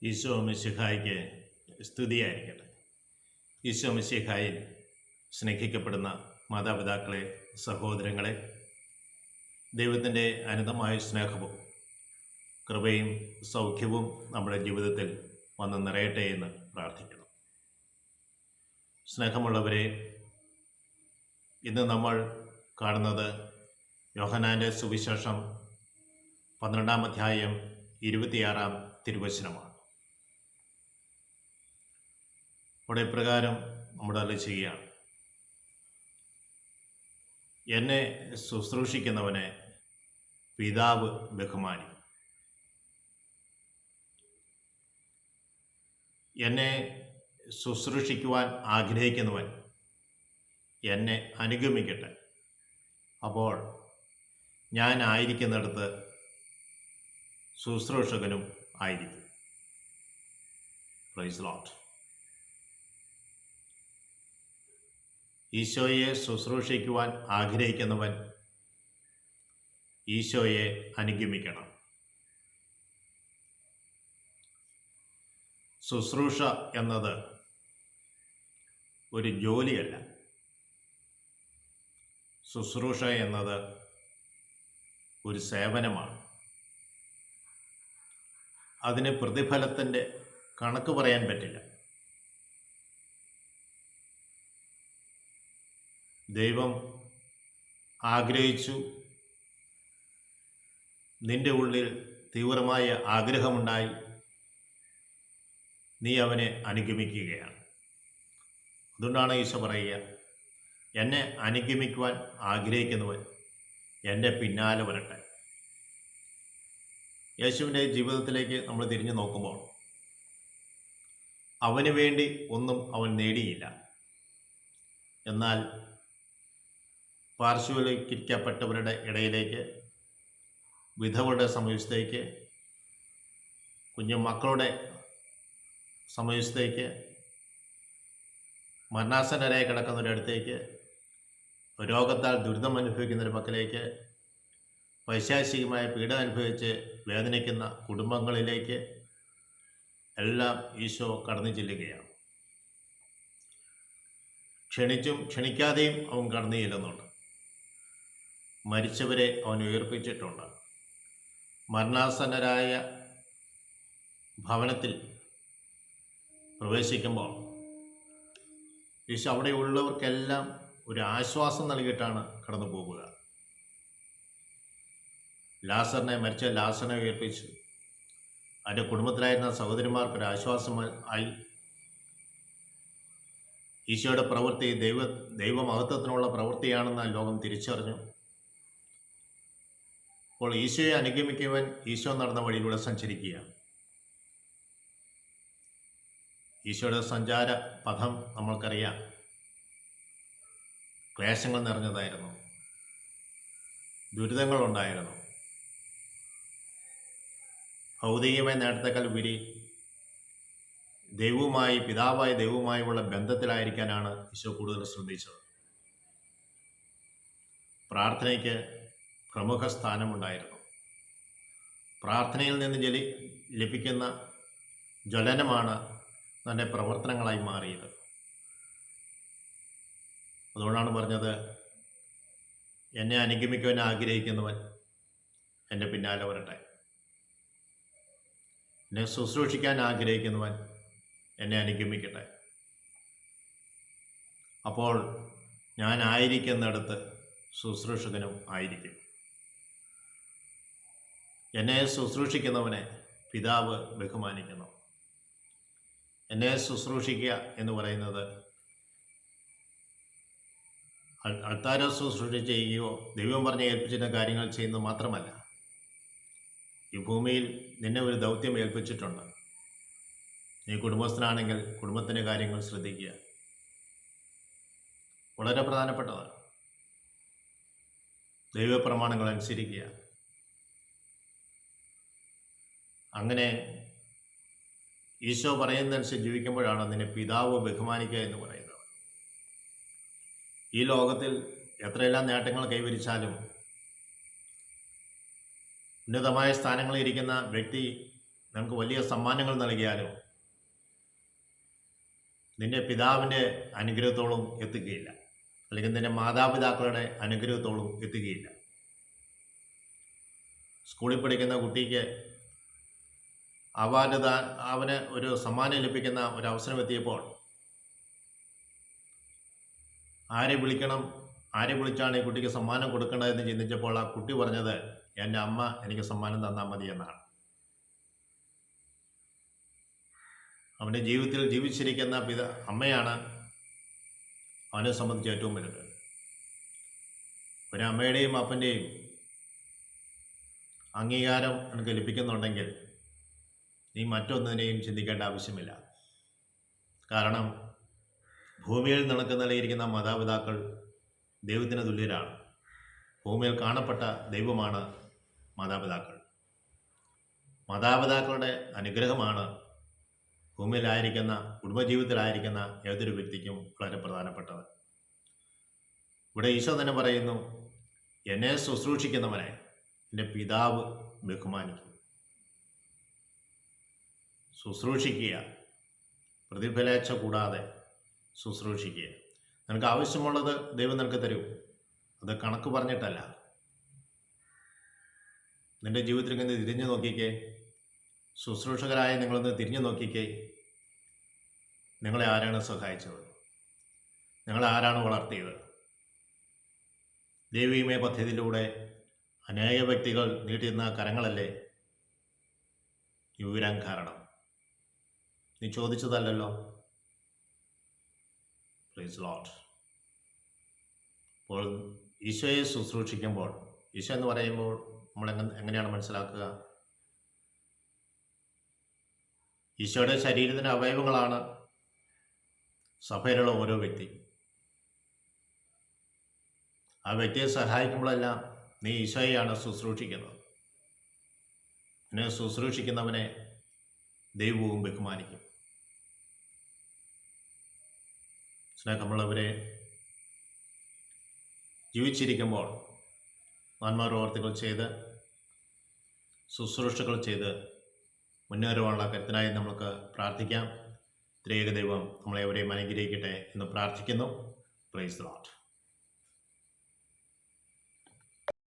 ഈശോ മിശിഹായ്ക്ക് സ്തുതിയായിരിക്കട്ടെ. ഈശോ മിശിഹായിൽ സ്നേഹിക്കപ്പെടുന്ന മാതാപിതാക്കളെ, സഹോദരങ്ങളെ, ദൈവത്തിൻ്റെ അനന്തമായ സ്നേഹവും കൃപയും സൗഖ്യവും നമ്മുടെ ജീവിതത്തിൽ വന്ന് നിറയട്ടെ എന്ന് പ്രാർത്ഥിക്കണം. സ്നേഹമുള്ളവരെ, ഇന്ന് നമ്മൾ കാണുന്നത് യോഹന്നാൻ്റെ സുവിശേഷം 12-ാം അധ്യായം 26-ാം തിരുവചനമാണ്. അവിടെ ഇപ്രകാരം നമ്മുടെ അരുളി ചെയ്യുകയാണ്: എന്നെ ശുശ്രൂഷിക്കുന്നവനെ പിതാവ് ബഹുമാനിക്കും. എന്നെ ശുശ്രൂഷിക്കുവാൻ ആഗ്രഹിക്കുന്നവൻ എന്നെ അനുഗമിക്കട്ടെ. അപ്പോൾ ഞാൻ ആയിരിക്കുന്നിടത്ത് ശുശ്രൂഷകനും ആയിരിക്കും. Praise lord. ഈശോയെ ശുശ്രൂഷിക്കുവാൻ ആഗ്രഹിക്കുന്നവൻ ഈശോയെ അനുഗമിക്കണം. ശുശ്രൂഷ എന്നത് ഒരു ജോലിയല്ല. ശുശ്രൂഷ എന്നത് ഒരു സേവനമാണ്. അതിന് പ്രതിഫലത്തിൻ്റെ കണക്ക് പറയാൻ പറ്റില്ല. ദൈവം ആഗ്രഹിച്ചു, നിന്റെ ഉള്ളിൽ തീവ്രമായ ആഗ്രഹമുണ്ടായി, നീ അവനെ അനുഗമിക്കുകയാണ്. അതുകൊണ്ടാണ് ഈശോ പറയുക, എന്നെ അനുഗമിക്കുവാൻ ആഗ്രഹിക്കുന്നവൻ എൻ്റെ പിന്നാലെ വരട്ടെ. യേശുവിൻ്റെ ജീവിതത്തിലേക്ക് നമ്മൾ തിരിഞ്ഞു നോക്കുമ്പോൾ അവന് വേണ്ടി ഒന്നും അവൻ നേടിയില്ല. എന്നാൽ പാർശ്വവൽക്കരിക്കപ്പെട്ടവരുടെ ഇടയിലേക്ക്, വിധവയുടെ സമയത്തേക്ക്, കുഞ്ഞു മക്കളുടെ സമയത്തേക്ക്, മരണാസന്നരായി കിടക്കുന്നവരുടെ അടുത്തേക്ക്, രോഗത്താൽ ദുരിതം അനുഭവിക്കുന്നവരുടെ പക്കലേക്ക്, പൈശാചികമായ പീഡ അനുഭവിച്ച് വേദനിക്കുന്ന കുടുംബങ്ങളിലേക്ക് എല്ലാം ഈശോ കടന്നു ചെല്ലുകയാണ്. ക്ഷണിച്ചും ക്ഷണിക്കാതെയും അവൻ കടന്നു ചെല്ലുന്നുണ്ട്. മരിച്ചവരെ അവൻ ഉയർപ്പിച്ചിട്ടുണ്ട്. മരണാസന്നരായ ഭവനത്തിൽ പ്രവേശിക്കുമ്പോൾ ഈശോ അവിടെയുള്ളവർക്കെല്ലാം ഒരു ആശ്വാസം നൽകിയിട്ടാണ് കടന്നു പോകുക. മരിച്ച ലാസറിനെ ഉയർപ്പിച്ചു. അതിൻ്റെ കുടുംബത്തിലായിരുന്ന സഹോദരിമാർക്കൊരു ആശ്വാസം ആയി. ഈശോയുടെ പ്രവൃത്തി ദൈവമഹത്വത്തിനുള്ള പ്രവൃത്തിയാണെന്ന് ലോകം തിരിച്ചറിഞ്ഞു. അപ്പോൾ ഈശോയെ അനുഗമിക്കുവാൻ ഈശോ നടന്ന വഴിയിലൂടെ സഞ്ചരിക്കുക. ഈശോയുടെ സഞ്ചാര പഥം നമ്മൾക്കറിയാം. ക്ലേശങ്ങൾ നിറഞ്ഞതായിരുന്നു, ദുരിതങ്ങളുണ്ടായിരുന്നു. ഭൗതികമായ നേട്ടത്തേക്കാൾ ഉപരി പിതാവായ ദൈവവുമായുള്ള ബന്ധത്തിലായിരിക്കാനാണ് ഈശോ കൂടുതൽ ശ്രദ്ധിച്ചത്. പ്രാർത്ഥനയ്ക്ക് പ്രമുഖ സ്ഥാനമുണ്ടായിരുന്നു. പ്രാർത്ഥനയിൽ നിന്ന് ലഭിക്കുന്ന ജ്വലനമാണ് തൻ്റെ പ്രവർത്തനങ്ങളായി മാറിയത്. അതുകൊണ്ടാണ് പറഞ്ഞത്, എന്നെ അനുഗമിക്കുവാൻ ആഗ്രഹിക്കുന്നവൻ എൻ്റെ പിന്നാലെ വരട്ടെ. എന്നെ ശുശ്രൂഷിക്കാൻ ആഗ്രഹിക്കുന്നവൻ എന്നെ അനുഗമിക്കട്ടെ. അപ്പോൾ ഞാൻ ആയിരിക്കുന്നിടത്ത് ശുശ്രൂഷകനും ആയിരിക്കും. എന്നെ ശുശ്രൂഷിക്കുന്നവനെ പിതാവ് ബഹുമാനിക്കുന്നു. എന്നെ ശുശ്രൂഷിക്കുക എന്ന് പറയുന്നത് അൾത്താര ശുശ്രൂഷ ചെയ്യുകയോ ദൈവം പറഞ്ഞ് ഏൽപ്പിച്ചിരുന്ന കാര്യങ്ങൾ ചെയ്യുന്നത് മാത്രമല്ല. ഈ ഭൂമിയിൽ നിന്നെ ഒരു ദൗത്യം ഏൽപ്പിച്ചിട്ടുണ്ട്. നീ കുടുംബസ്ഥനാണെങ്കിൽ കുടുംബത്തിൻ്റെ കാര്യങ്ങൾ ശ്രദ്ധിക്കുക. വളരെ പ്രധാനപ്പെട്ടതാണ്. ദൈവപ്രമാണങ്ങൾ അനുസരിക്കുക. അങ്ങനെ ഈശോ പറയുന്നതനുസരിച്ച് ജീവിക്കുമ്പോഴാണ് നിന്നെ പിതാവ് ബഹുമാനിക്കുക എന്ന് പറയുന്നത്. ഈ ലോകത്തിൽ എത്രയെല്ലാം നേട്ടങ്ങൾ കൈവരിച്ചാലും ഉന്നതമായ സ്ഥാനങ്ങളിൽ ഇരിക്കുന്ന വ്യക്തി നിനക്ക് വലിയ സമ്മാനങ്ങൾ നൽകിയാലും നിന്റെ പിതാവിൻ്റെ അനുഗ്രഹത്തോളം എത്തുകയില്ല, അല്ലെങ്കിൽ നിന്റെ മാതാപിതാക്കളുടെ അനുഗ്രഹത്തോളം എത്തുകയില്ല. സ്കൂളിൽ പഠിക്കുന്ന കുട്ടിക്ക് അവന് ഒരു സമ്മാനം ലഭിക്കുന്ന ഒരവസരം എത്തിയപ്പോൾ ആരെ വിളിച്ചാണ് ഈ കുട്ടിക്ക് സമ്മാനം കൊടുക്കേണ്ടതെന്ന് ചിന്തിച്ചപ്പോൾ ആ കുട്ടി പറഞ്ഞത്, എൻ്റെ അമ്മ എനിക്ക് സമ്മാനം തന്നാൽ മതി എന്നാണ്. അവൻ്റെ ജീവിതത്തിൽ ജീവിച്ചിരിക്കുന്ന അമ്മയാണ് അവനെ സംബന്ധിച്ച് ഏറ്റവും വലുത്. ഒരമ്മയുടെയും അപ്പൻ്റെയും അംഗീകാരം എനിക്ക് ലഭിക്കുന്നുണ്ടെങ്കിൽ നീ മറ്റൊന്നിനെയും ചിന്തിക്കേണ്ട ആവശ്യമില്ല. കാരണം ഭൂമിയിൽ നിനക്ക് നൽകിയിരിക്കുന്ന മാതാപിതാക്കൾ ദൈവത്തിന് തുല്യരാണ്. ഭൂമിയിൽ കാണപ്പെട്ട ദൈവമാണ് മാതാപിതാക്കൾ. മാതാപിതാക്കളുടെ അനുഗ്രഹമാണ് ഭൂമിയിലായിരിക്കുന്ന, കുടുംബജീവിതത്തിലായിരിക്കുന്ന ഏതൊരു വ്യക്തിക്കും വളരെ പ്രധാനപ്പെട്ടത്. ഇവിടെ ഈശോ തന്നെ പറയുന്നു, എന്നെ ശുശ്രൂഷിക്കുന്നവനെ എൻ്റെ പിതാവ് ബഹുമാനിക്കും. ശുശ്രൂഷിക്കുക, പ്രതിഫലേച്ഛ കൂടാതെ ശുശ്രൂഷിക്കുക. നിനക്ക് ആവശ്യമുള്ളത് ദൈവം നിനക്ക് തരും. അത് കണക്ക് പറഞ്ഞിട്ടല്ല. നിൻ്റെ ജീവിതത്തിലേക്ക് ഒന്ന് തിരിഞ്ഞു നോക്കിക്കേ. ശുശ്രൂഷകരായ നിങ്ങളൊന്ന് തിരിഞ്ഞു നോക്കിക്കേ. നിങ്ങളെ ആരാണ് സഹായിച്ചത്? നിങ്ങളെ ആരാണ് വളർത്തിയത്? ദൈവീമയ പദ്ധതിയിലൂടെ അനേക വ്യക്തികൾ നീട്ടിയിരുന്ന കരങ്ങളല്ലേ ഈ ഉയരാൻ കാരണം? നീ ചോദിച്ചതല്ലല്ലോ. Praise Lord. അപ്പോൾ ഈശോയെ ശുശ്രൂഷിക്കുമ്പോൾ, ഈശോ എന്ന് പറയുമ്പോൾ നമ്മൾ എങ്ങനെയാണ് മനസ്സിലാക്കുക? ഈശോയുടെ ശരീരത്തിൻ്റെ അവയവങ്ങളാണ് സഭയിലുള്ള ഓരോ വ്യക്തി. ആ വ്യക്തിയെ സഹായിക്കുമ്പോഴെല്ലാം നീ ഈശോയെയാണ് ശുശ്രൂഷിക്കുന്നത്. എന്നെ ശുശ്രൂഷിക്കുന്നവനെ ദൈവവും ബഹുമാനിക്കും. സ്നേഹമുള്ളവരെ, ജീവിച്ചിരിക്കുമ്പോൾ നന്മപ്രവർത്തികൾ ചെയ്ത് ശുശ്രൂഷകൾ ചെയ്ത് മുന്നേറുവാനുള്ള കരുത്തിനായി നമുക്ക് പ്രാർത്ഥിക്കാം. ത്രിയേക ദൈവം നമ്മളെവരെയും അനുഗ്രഹിക്കട്ടെ എന്ന് പ്രാർത്ഥിക്കുന്നു. Praise the Lord.